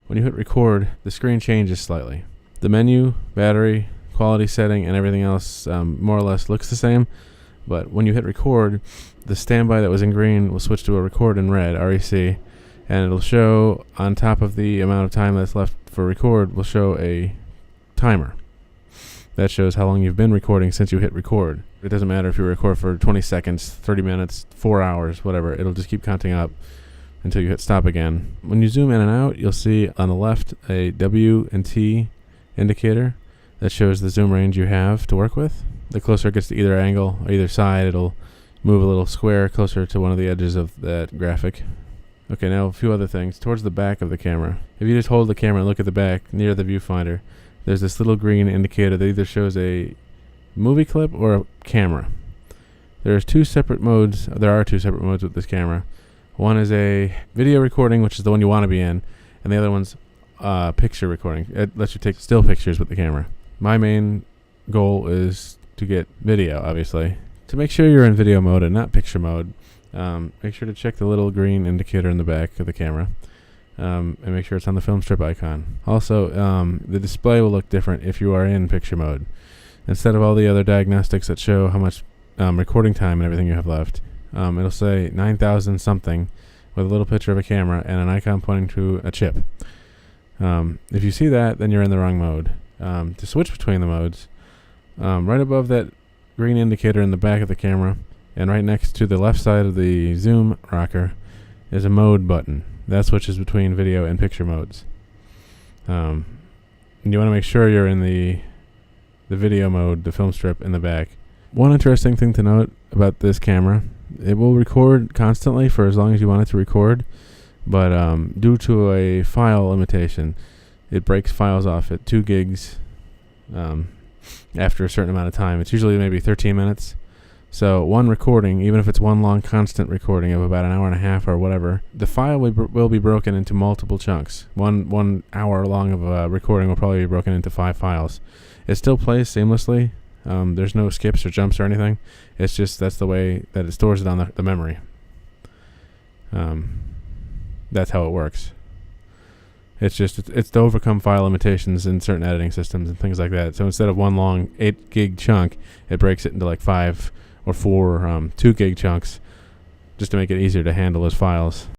When you hit record, the screen changes slightly. The menu, battery, quality setting, and everything else more or less looks the same, but when you hit record, the standby that was in green will switch to a record in red, REC, and it'll show on top of the amount of time that's left for record will show a timer. That shows how long you've been recording since you hit record. It doesn't matter if you record for 20 seconds, 30 minutes, 4 hours, whatever. It'll just keep counting up until you hit stop again. When you zoom in and out, you'll see on the left a W and T indicator that shows the zoom range you have to work with. The closer it gets to either angle or either side, it'll move a little square closer to one of the edges of that graphic. Okay, now a few other things. Towards the back of the camera. If you just hold the camera and look at the back near the viewfinder, there's this little green indicator that either shows a movie clip or a camera. There are two separate modes with this camera. One is a video recording, which is the one you want to be in, and the other one's picture recording. It lets you take still pictures with the camera. My main goal is to get video, obviously. To make sure you're in video mode and not picture mode, make sure to check the little green indicator in the back of the camera. And make sure it's on the film strip icon. Also, the display will look different if you are in picture mode. Instead of all the other diagnostics that show how much recording time and everything you have left, it'll say 9,000 something with a little picture of a camera and an icon pointing to a chip. If you see that, then you're in the wrong mode. To switch between the modes, right above that green indicator in the back of the camera and right next to the left side of the zoom rocker is a mode button. That switches between video and picture modes. And you want to make sure you're in the video mode, the film strip in the back. One interesting thing to note about this camera, it will record constantly for as long as you want it to record, but due to a file limitation, it breaks files off at 2 gigs after a certain amount of time. It's usually maybe 13 minutes. So one recording, even if it's one long constant recording of about an hour and a half or whatever, the file will be broken into multiple chunks. One hour long of a recording will probably be broken into 5 files. It still plays seamlessly. There's no skips or jumps or anything. It's just that's the way that it stores it on the memory. That's how it works. It's to overcome file limitations in certain editing systems and things like that. So instead of one long 8 gig chunk, it breaks it into like 5 or 4 2 gig chunks just to make it easier to handle as files.